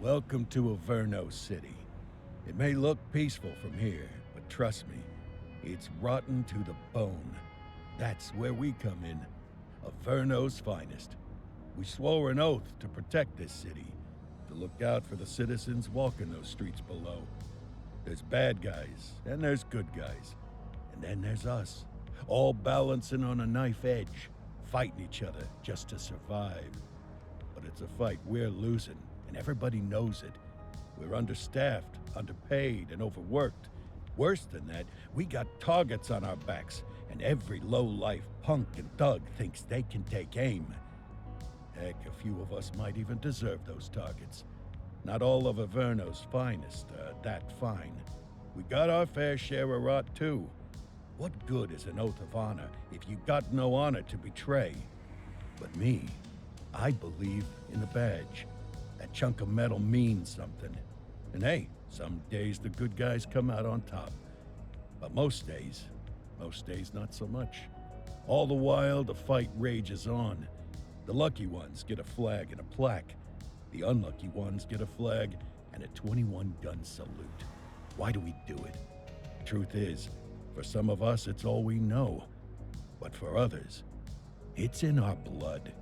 Welcome to Averno City. It may look peaceful from here, but trust me, it's rotten to the bone. That's where we come in, Averno's finest. We swore an oath to protect this city, to look out for the citizens walking those streets below. There's bad guys, and there's good guys. And then there's us, all balancing on a knife edge, fighting each other just to survive. But it's a fight we're losing, and everybody knows it. We're understaffed, underpaid, and overworked. Worse than that, we got targets on our backs, and every low-life punk and thug thinks they can take aim. Heck, a few of us might even deserve those targets. Not all of Averno's finest are that fine. We got our fair share of rot, too. What good is an oath of honor if you got no honor to betray? But me, I believe in the badge. That chunk of metal means something. And hey, some days the good guys come out on top. But most days not so much. All the while, the fight rages on. The lucky ones get a flag and a plaque. The unlucky ones get a flag and a 21-gun salute. Why do we do it? Truth is, for some of us, it's all we know. But for others, it's in our blood.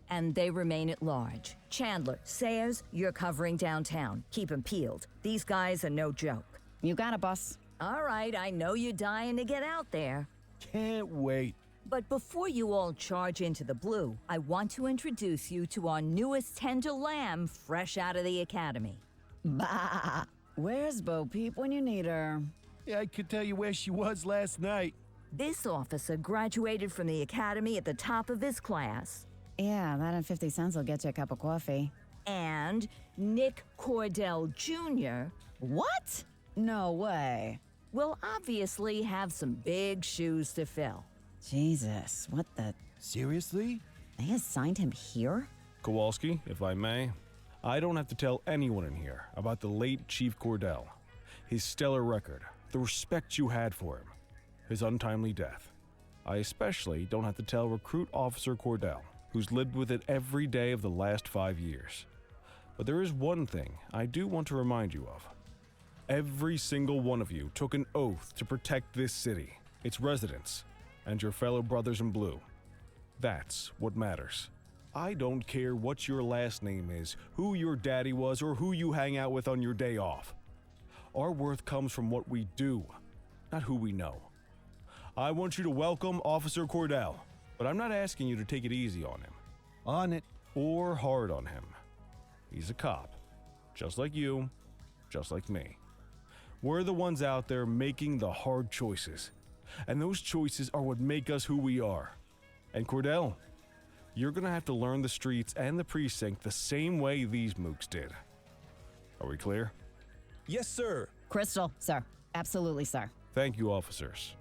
And they remain at large. Chandler, Sayers, you're covering downtown. Keep 'em peeled. These guys are no joke. You got it, boss. All right, I know you're dying to get out there. Can't wait. But before you all charge into the blue, I want to introduce you to our newest tender lamb fresh out of the academy. Bah! Where's Bo Peep when you need her? Yeah, I could tell you where she was last night. This officer graduated from the academy at the top of his class. Yeah, that and 50 cents will get you a cup of coffee. And Nick Cordell Jr. What? No way. will obviously have some big shoes to fill. Jesus, what the... Seriously? They assigned him here? Kowalski, if I may, I don't have to tell anyone in here about the late Chief Cordell, his stellar record, the respect you had for him, his untimely death. I especially don't have to tell Recruit Officer Cordell, who's lived with it every day of the last 5 years. But there is one thing I do want to remind you of. Every single one of you took an oath to protect this city, its residents, and your fellow brothers in blue. That's what matters. I don't care what your last name is, who your daddy was, or who you hang out with on your day off. Our worth comes from what we do, not who we know. I want you to welcome Officer Cordell, but I'm not asking you to take it easy on him. On it. Or hard on him. He's a cop, just like you, just like me. We're the ones out there making the hard choices, and those choices are what make us who we are. And Cordell, you're gonna have to learn the streets and the precinct the same way these mooks did. Are we clear? Yes, sir. Crystal, sir. Absolutely, sir. Thank you, officers.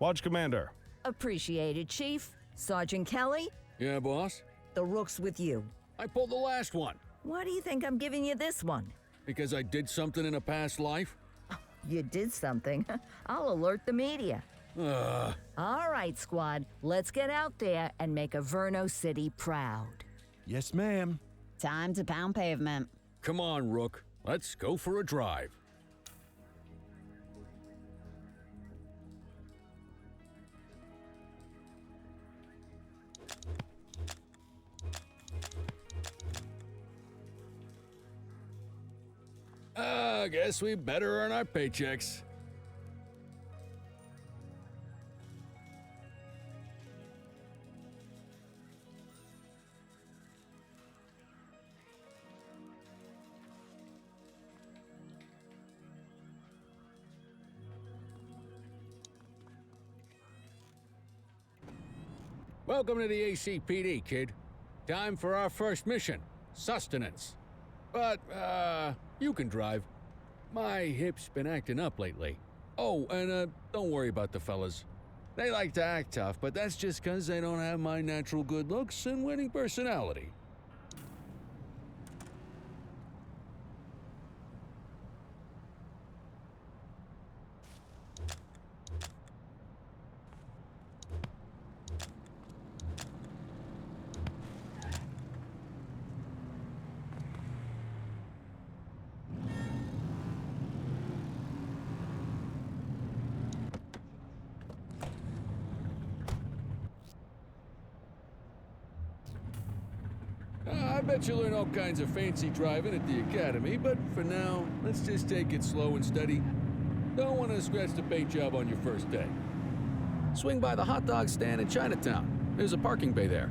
Watch Commander. Appreciated, Chief. Sergeant Kelly, Yeah, boss? the rook's with you. I pulled the last one. Why do you think I'm giving you this one? Because I did something in a past life? You did something. I'll alert the media. All right, squad. Let's get out there and make Averno City proud. Yes, ma'am. Time to pound pavement. Come on, Rook. Let's go for a drive. I guess we better earn our paychecks. Welcome to the ACPD, kid. Time for our first mission, sustenance. But, you can drive. My hip's been acting up lately. Oh, and, don't worry about the fellas. They like to act tough, but that's just 'cause they don't have my natural good looks and winning personality. I bet you'll learn all kinds of fancy driving at the academy, but for now, let's just take it slow and steady. Don't want to scratch the paint job on your first day. Swing by the hot dog stand in Chinatown. There's a parking bay there.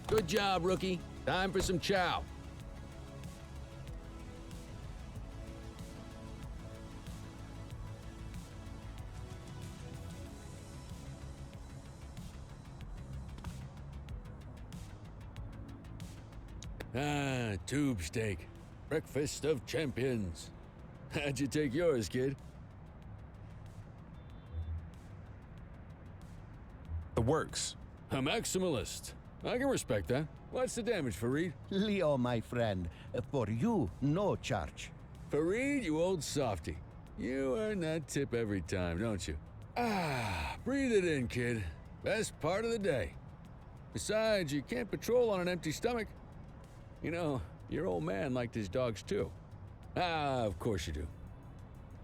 Good job, rookie. Time for some chow. Ah, tube steak. Breakfast of champions. How'd you take yours, kid? The works. A maximalist. I can respect that. What's the damage, Fareed? Leo, my friend, for you, no charge. Fareed, you old softy. You earn that tip every time, don't you? Ah, breathe it in, kid. Best part of the day. Besides, you can't patrol on an empty stomach. You know, your old man liked his dogs too. Ah, of course you do.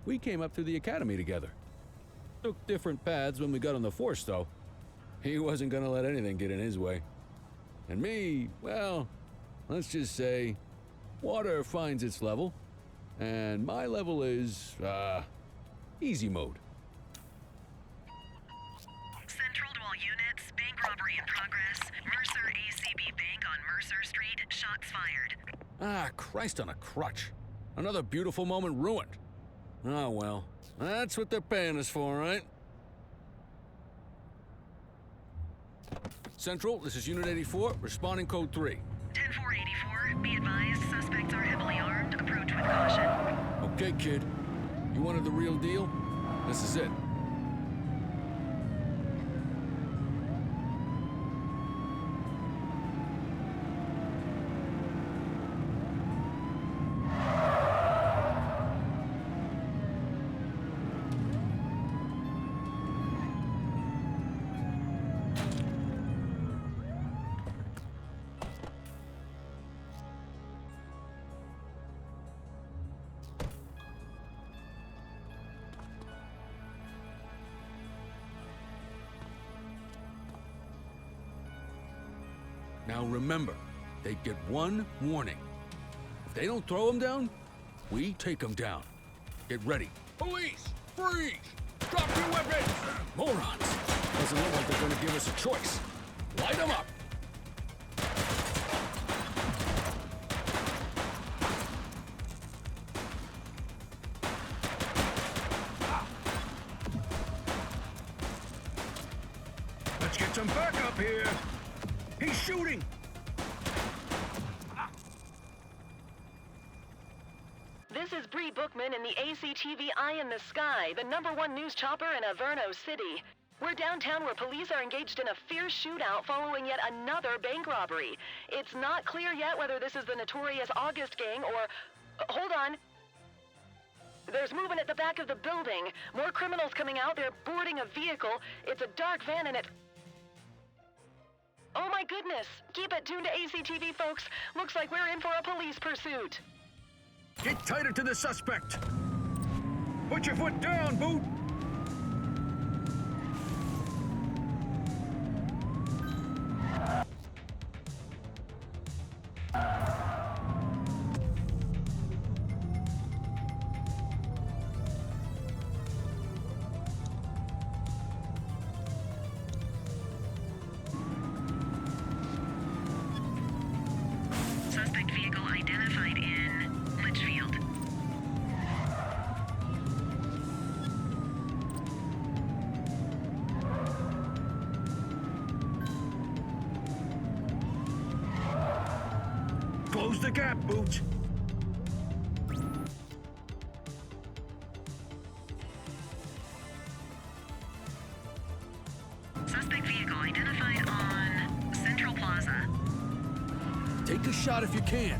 We came up through the academy together. Took different paths when we got on the force, though. He wasn't gonna let anything get in his way. And me, well, let's just say, water finds its level, and my level is, easy mode. Central to all units, bank robbery in progress. Mercer ACB Bank on Mercer Street, shots fired. Ah, Christ on a crutch. Another beautiful moment ruined. Oh well, that's what they're paying us for, right? Central, this is Unit 84, responding code 3. 10-484, be advised, suspects are heavily armed, approach with caution. Okay, kid. You wanted the real deal? This is it. Now remember, they get one warning. If they don't throw them down, we take them down. Get ready. Police! Freeze! Drop your weapons! Morons! Doesn't look like they're gonna give us a choice. Light them up! Let's get some backup here. He's shooting! This is Bree Bookman in the ACTV Eye in the Sky, the #1 news chopper in Averno City. We're downtown where police are engaged in a fierce shootout following yet another bank robbery. It's not clear yet whether this is the notorious August gang or... hold on. There's movement at the back of the building. More criminals coming out. They're boarding a vehicle. It's a dark van and it... oh my goodness! Keep it tuned to ACTV, folks. Looks like we're in for a police pursuit. Get tighter to the suspect! Put your foot down, Boot! Suspect vehicle identified in Litchfield. Close the gap, Boots! Suspect vehicle identified on Central Plaza. Take a shot if you can.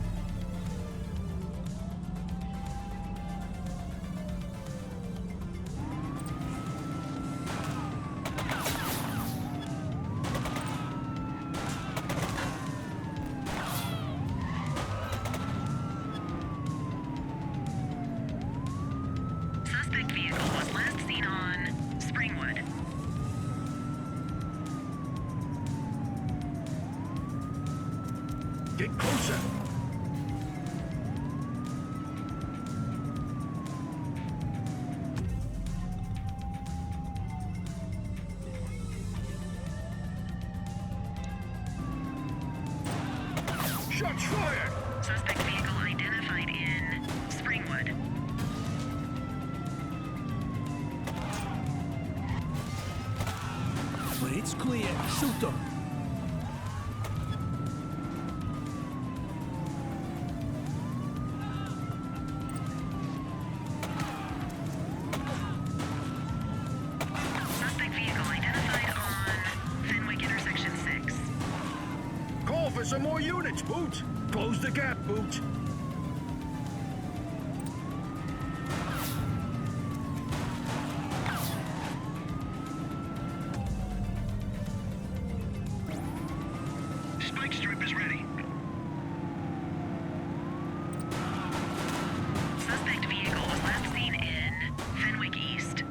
Get closer! Shots fired! Suspect vehicle identified in Springwood. But it's clear. Shoot them. Suspect vehicle identified on Fenwick Intersection 6. Call for some more units, Boots! Close the gap, Boots! Spike strip is ready. Suspect vehicle was last seen in Fenwick East.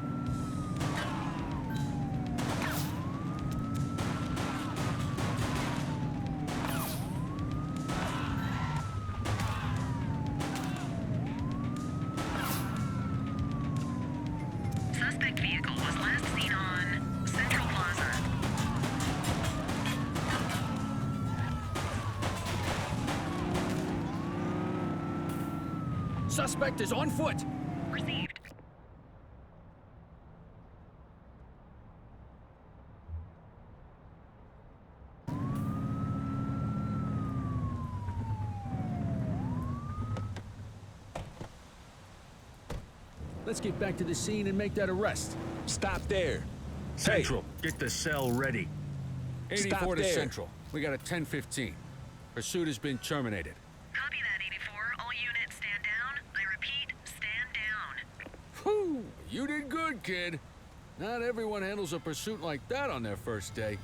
Suspect vehicle was last seen on Central Plaza. Suspect is on foot! Received. Let's get back to the scene and make that arrest. Stop there. Central, get the cell ready. 84 to there. Central. We got a 10-15. Pursuit has been terminated. Copy that, 84. All units stand down. I repeat, stand down. Whew! You did good, kid. Not everyone handles a pursuit like that on their first day.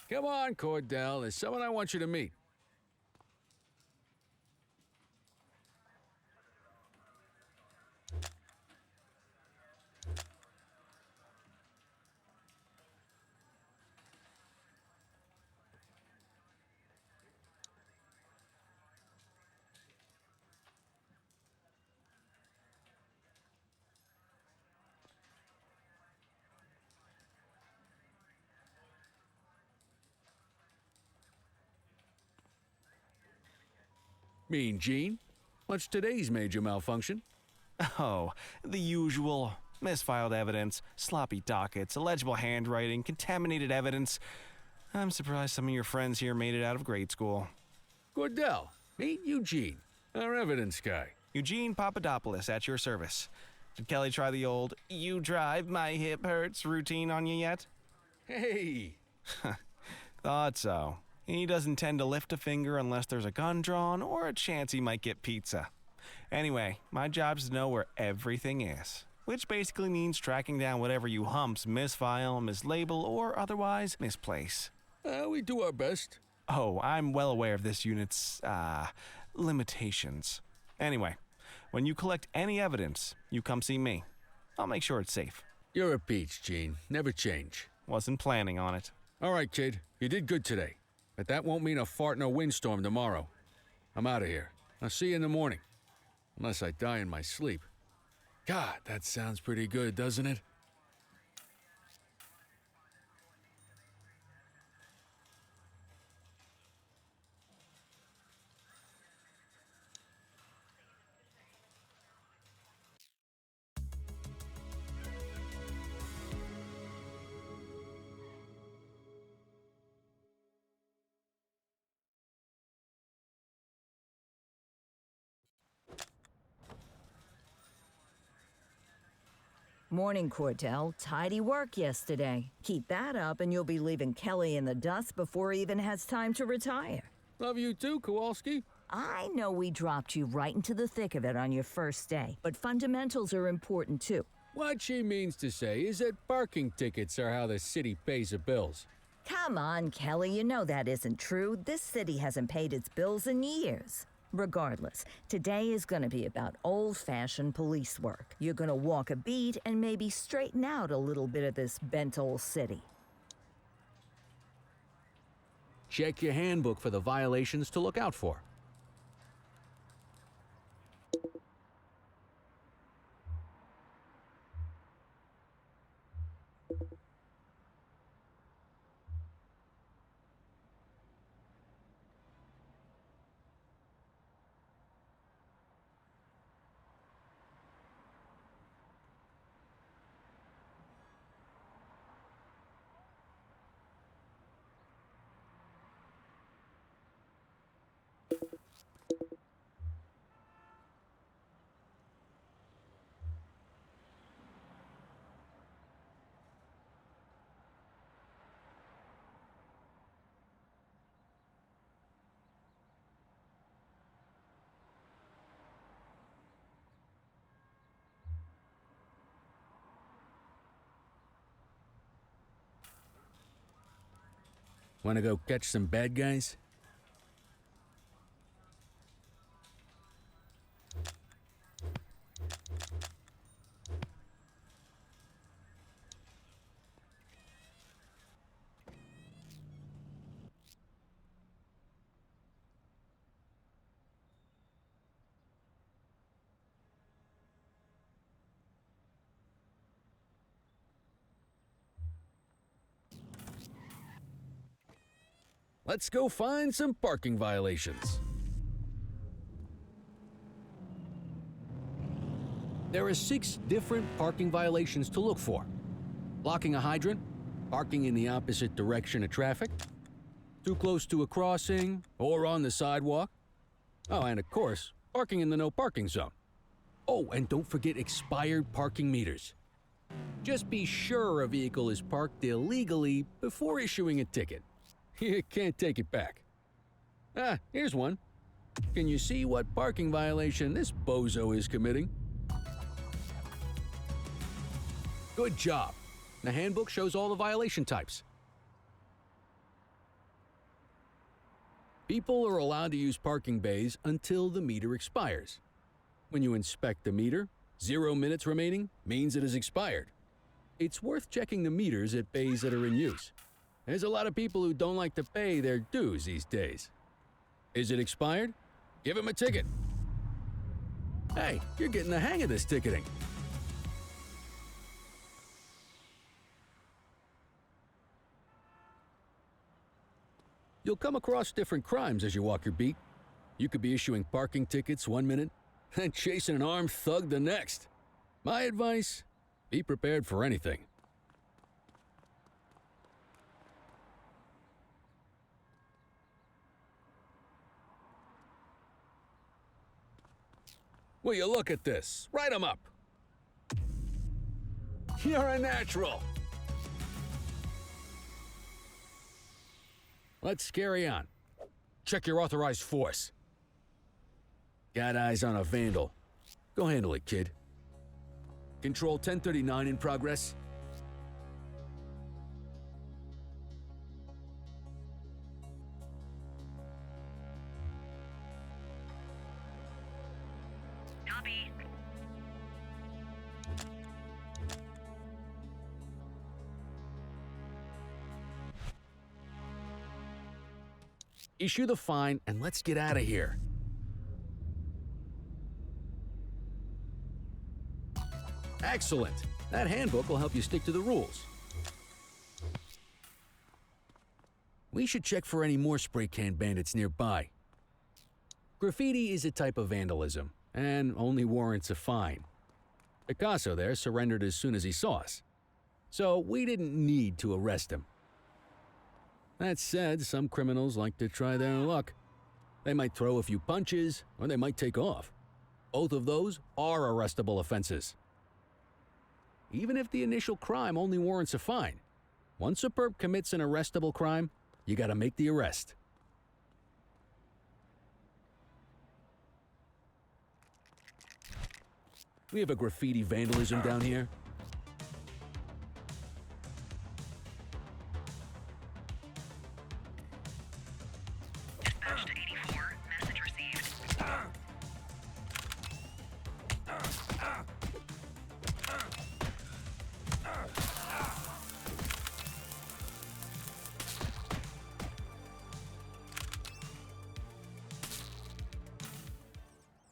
Come on, Cordell. There's someone I want you to meet. Mean Gene? What's today's major malfunction? Oh, the usual. Misfiled evidence, sloppy dockets, illegible handwriting, contaminated evidence. I'm surprised some of your friends here made it out of grade school. Cordell, meet Eugene, our evidence guy. Eugene Papadopoulos at your service. Did Kelly try the old, "you drive, my hip hurts" routine on you yet? Hey! Thought so. He doesn't tend to lift a finger unless there's a gun drawn or a chance he might get pizza. Anyway, my job's to know where everything is, which basically means tracking down whatever you humps misfile, mislabel, or otherwise misplace. We do our best. Oh, I'm well aware of this unit's, limitations. Anyway, when you collect any evidence, you come see me. I'll make sure it's safe. You're a peach, Gene. Never change. Wasn't planning on it. All right, kid. You did good today. But that won't mean a fart in a windstorm tomorrow. I'm out of here. I'll see you in the morning. Unless I die in my sleep. God, that sounds pretty good, doesn't it? Morning, Cordell. Tidy work yesterday. Keep that up and you'll be leaving Kelly in the dust before he even has time to retire. Love you too, Kowalski. I know we dropped you right into the thick of it on your first day, but fundamentals are important too. What she means to say is that parking tickets are how the city pays the bills. Come on, Kelly, you know that isn't true. This city hasn't paid its bills in years. Regardless, today is going to be about old-fashioned police work. You're going to walk a beat and maybe straighten out a little bit of this bent old city. Check your handbook for the violations to look out for. Want to go catch some bad guys? Let's go find some parking violations. There are 6 different parking violations to look for. Blocking a hydrant, parking in the opposite direction of traffic, too close to a crossing or on the sidewalk. Oh, and of course, parking in the no parking zone. Oh, and don't forget expired parking meters. Just be sure a vehicle is parked illegally before issuing a ticket. You can't take it back. Ah, here's one. Can you see what parking violation this bozo is committing? Good job. The handbook shows all the violation types. People are allowed to use parking bays until the meter expires. When you inspect the meter, 0 minutes remaining means it has expired. It's worth checking the meters at bays that are in use. There's a lot of people who don't like to pay their dues these days. Is it expired? Give him a ticket. Hey, you're getting the hang of this ticketing. You'll come across different crimes as you walk your beat. You could be issuing parking tickets 1 minute and chasing an armed thug the next. My advice, be prepared for anything. Will you look at this? Write 'em up. You're a natural. Let's carry on. Check your authorized force. Got eyes on a vandal. Go handle it, kid. Control 1039 in progress. Copy. Issue the fine and let's get out of here. Excellent. That handbook will help you stick to the rules. We should check for any more spray can bandits nearby. Graffiti is a type of vandalism, and only warrants a fine. Picasso there surrendered as soon as he saw us, so we didn't need to arrest him. That said, some criminals like to try their luck. They might throw a few punches, or they might take off. Both of those are arrestable offenses. Even if the initial crime only warrants a fine, once a perp commits an arrestable crime, you gotta make the arrest. We have a graffiti vandalism down here. Dispatch to 84. Message received.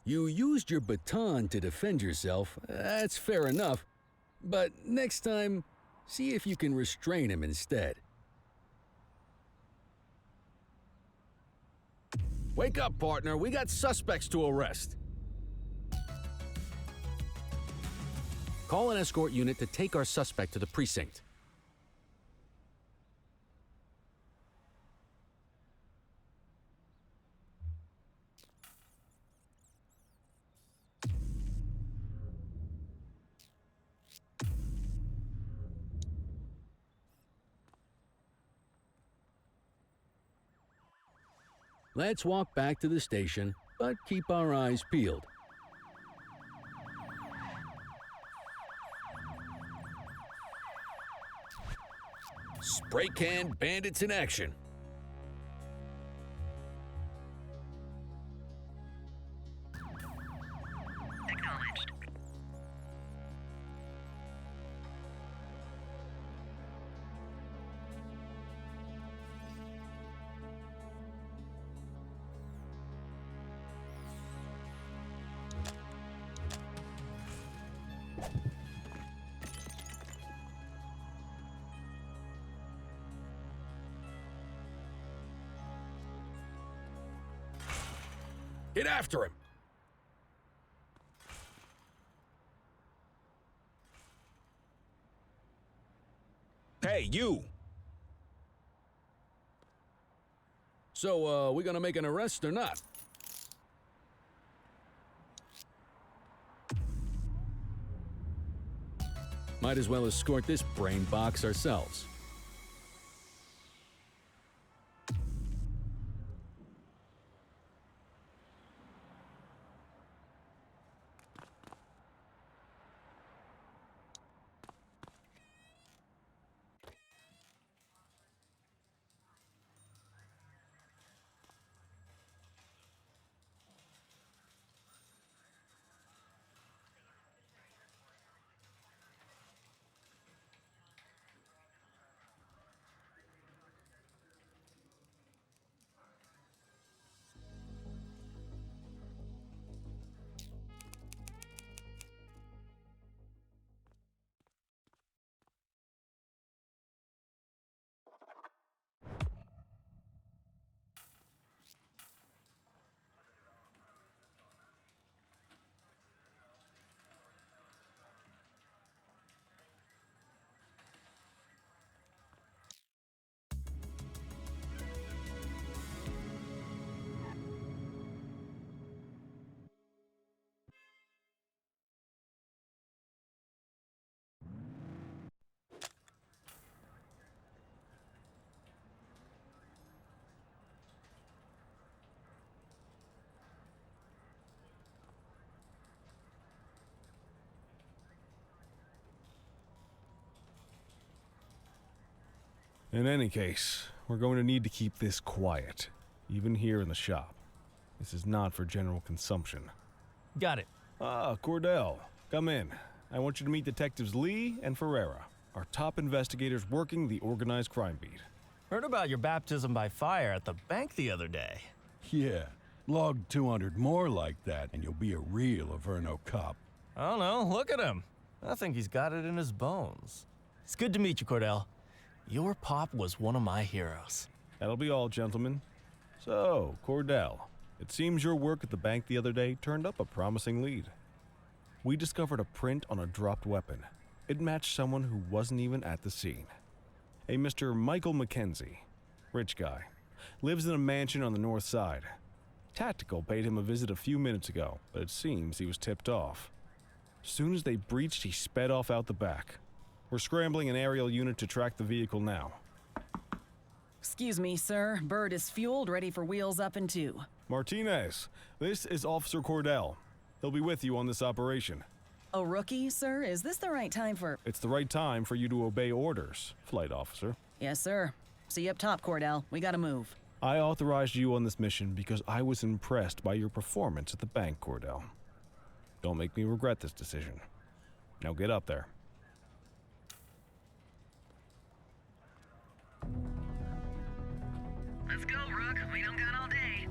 You used your baton to defend yourself. That's fair enough. But next time, see if you can restrain him instead. Wake up, partner. We got suspects to arrest. Call an escort unit to take our suspect to the precinct. Let's walk back to the station, but keep our eyes peeled. Spray can bandits in action. Acknowledged. Get after him! Hey, you! So, we gonna make an arrest or not? Might as well escort this brain box ourselves. In any case, we're going to need to keep this quiet, even here in the shop. This is not for general consumption. Got it. Ah, Cordell, come in. I want you to meet Detectives Lee and Ferreira, our top investigators working the organized crime beat. Heard about your baptism by fire at the bank the other day. Yeah, log 200 more like that, and you'll be a real Averno cop. I don't know, look at him. I think he's got it in his bones. It's good to meet you, Cordell. Your pop was one of my heroes. That'll be all, gentlemen. So, Cordell, it seems your work at the bank the other day turned up a promising lead. We discovered a print on a dropped weapon. It matched someone who wasn't even at the scene. A Mr. Michael Mackenzie, rich guy, lives in a mansion on the north side. Tactical paid him a visit a few minutes ago, but it seems he was tipped off. Soon as they breached, he sped off out the back. We're scrambling an aerial unit to track the vehicle now. Excuse me, sir. Bird is fueled, ready for wheels up in 2. Martinez, this is Officer Cordell. He'll be with you on this operation. A rookie, sir? Is this the right time for... It's the right time for you to obey orders, flight officer. Yes, sir. See you up top, Cordell. We gotta move. I authorized you on this mission because I was impressed by your performance at the bank, Cordell. Don't make me regret this decision. Now get up there. Let's go, Rook. We don't got all day.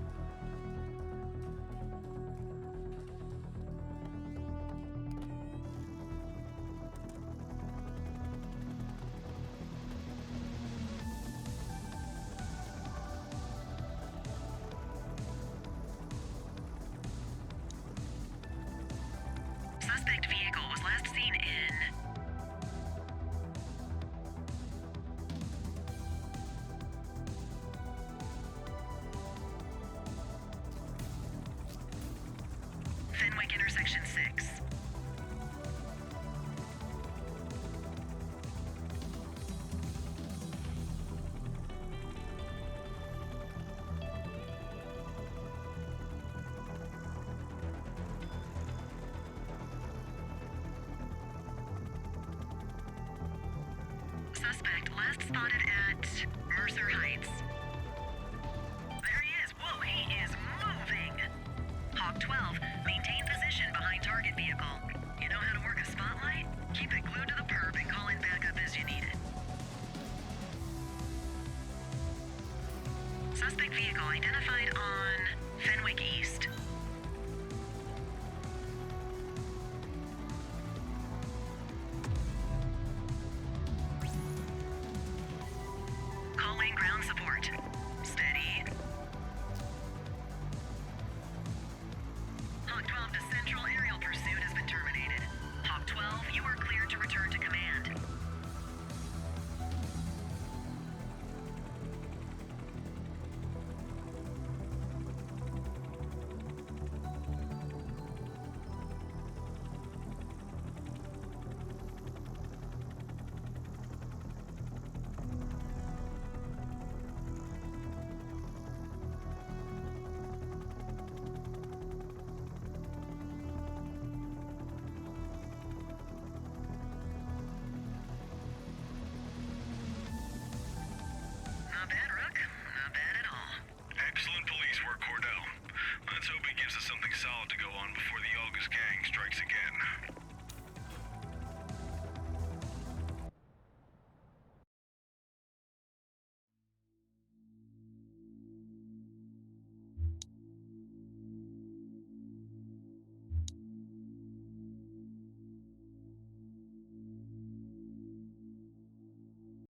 Suspect vehicle was last seen in... Fenwick intersection 6. Suspect last spotted at Mercer Heights. There he is. Whoa, he is moving. Hawk 12, maintain position behind target vehicle. You know how to work a spotlight? Keep it glued to the perp and call in backup as you need it. Suspect vehicle identified on Fenwick East. Calling ground support.